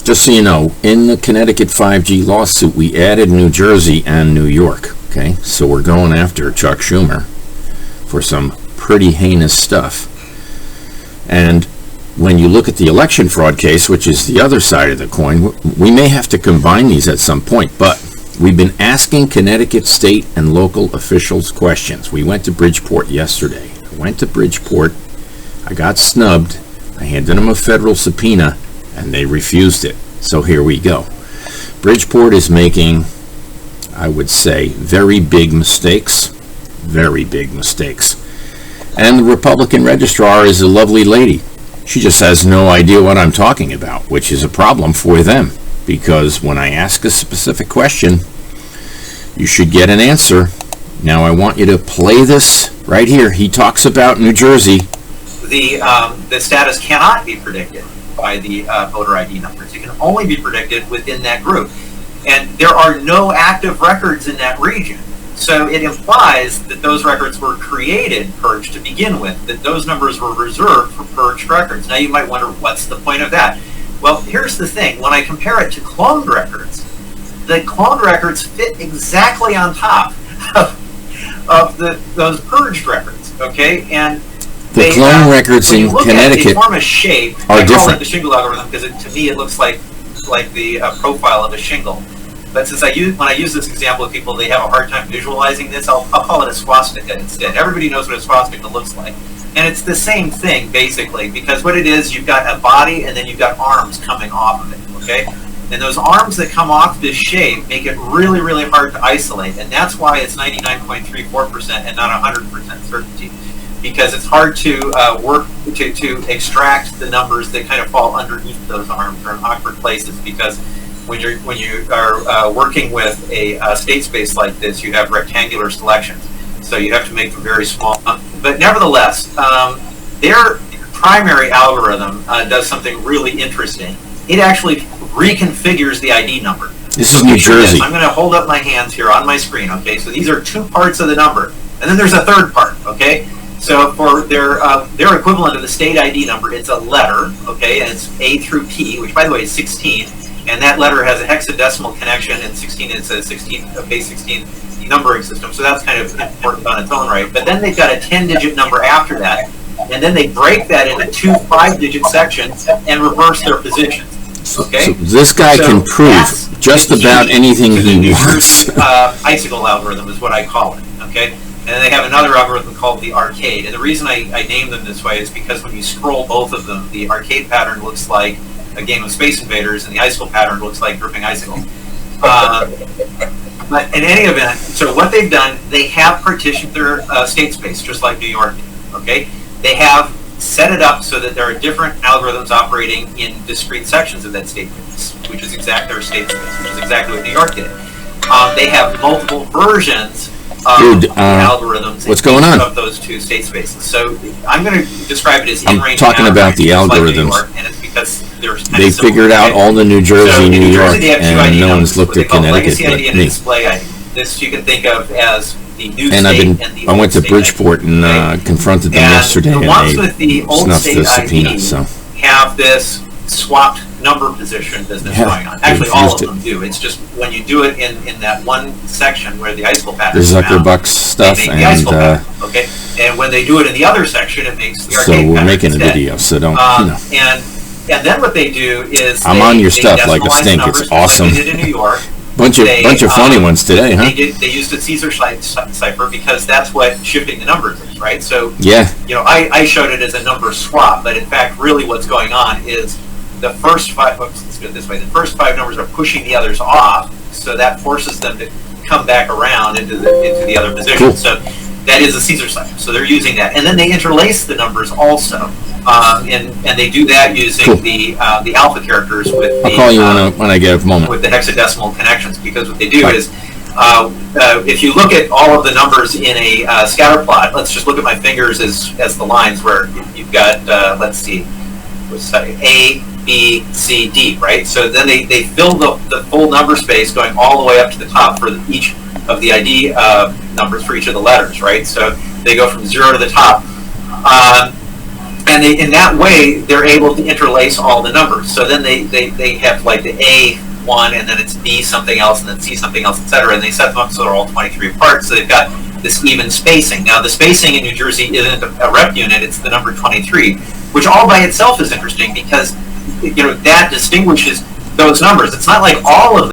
Just so you know, in the Connecticut 5G lawsuit, we added New Jersey and New York, okay? So we're going after Chuck Schumer for some pretty heinous stuff. And when you look at the election fraud case, which is the other side of the coin, we may have to combine these at some point, but we've been asking Connecticut state and local officials questions. We went to Bridgeport yesterday. I went to Bridgeport, I got snubbed, I handed them a federal subpoena, and they refused it. So here we go. Bridgeport is making, I would say, very big mistakes. Very big mistakes. And the Republican registrar is a lovely lady. She just has no idea what I'm talking about, which is a problem for them. Because when I ask a specific question, you should get an answer. Now I want you to play this right here. He talks about New Jersey. The status cannot be predicted by the voter ID numbers. It can only be predicted within that group. And there are no active records in that region. So it implies that those records were created purged to begin with, that those numbers were reserved for purged records. Now you might wonder, what's the point of that? Well, here's the thing. When I compare it to cloned records, the cloned records fit exactly on top of those purged records, okay? And the clone records in Connecticut they form a shape. are I call different. it the shingle algorithm because to me it looks like the profile of a shingle. But since when I use this example with people, they have a hard time visualizing this. I'll call it a swastika instead. Everybody knows what a swastika looks like, and it's the same thing basically. Because what it is, you've got a body and then you've got arms coming off of it. Okay, and those arms that come off this shape make it really, really hard to isolate, and that's why it's 99.34% and not 100% certainty. Because it's hard to work to extract the numbers that kind of fall underneath those arms or in awkward places. Because when you are working with a state space like this, you have rectangular selections, so you have to make them very small. But nevertheless, their primary algorithm does something really interesting. It actually reconfigures the ID number. This is New Jersey. I'm going to hold up my hands here on my screen. Okay, so these are two parts of the number, and then there's a third part. Okay. So for their equivalent of the state ID number, it's a letter, okay, and it's A through P, which by the way is 16, and that letter has a hexadecimal connection, and 16 is a base 16 numbering system, so that's kind of important on its own right. But then they've got a 10-digit number after that, and then they break that into two 5-digit sections and reverse their positions. Okay, so this guy can prove just about anything he wants. Icicle algorithm is what I call it. Okay. And they have another algorithm called the arcade. And the reason I name them this way is because when you scroll both of them, the arcade pattern looks like a game of Space Invaders, and the icicle pattern looks like Dripping Icicle. But in any event, so what they've done, they have partitioned their state space, just like New York did, okay? They have set it up so that there are different algorithms operating in discrete sections of that state space, which is exactly what New York did. They have multiple versions algorithms what's going on of those two state spaces. So I'm going to describe it as in-range. I'm talking about the algorithms. Like York, and it's because they figured out all the New Jersey, New York, and no one's looked at Connecticut but ID and me. Display ID. This you can think of as the new And state I went to Bridgeport and confronted them yesterday, the and ones with the they old snuffed state the subpoena. ID So have this swapped number position business going on. Actually, all of them do. It's just when you do it in that one section where the icicle pattern is found, Zuckerbucks stuff, they make the icicle pattern, okay? And when they do it in the other section, it makes the so arcade we're pattern making instead. a video, so don't And then what they do is I'm on your stuff like a decimalize stink. numbers It's awesome. Like they did in New York. bunch of funny ones today, huh? They used a Caesar cipher because that's what shifting the numbers is, right? So yeah, I showed it as a number swap, but in fact, really, what's going on is the first five. Let's do it this way: the first five numbers are pushing the others off, so that forces them to come back around into the other position. Cool. So that is a Caesar cipher. So they're using that, and then they interlace the numbers also, and they do that using the alpha characters with. I'll call you when I get a moment. With the hexadecimal connections, because what they do is, if you look at all of the numbers in a scatter plot, let's just look at my fingers as the lines where you've got, let's see, A, B, C, D, right? So then they fill the full number space going all the way up to the top for each of the ID numbers for each of the letters, right? So they go from 0 to the top. And in that way, they're able to interlace all the numbers. So then they have like the A1, and then it's B something else, and then C something else, etc. And they set them up so they're all 23 apart. So they've got this even spacing. Now, the spacing in New Jersey isn't a rep unit; it's the number 23, which all by itself is interesting because that distinguishes those numbers. It's not like all of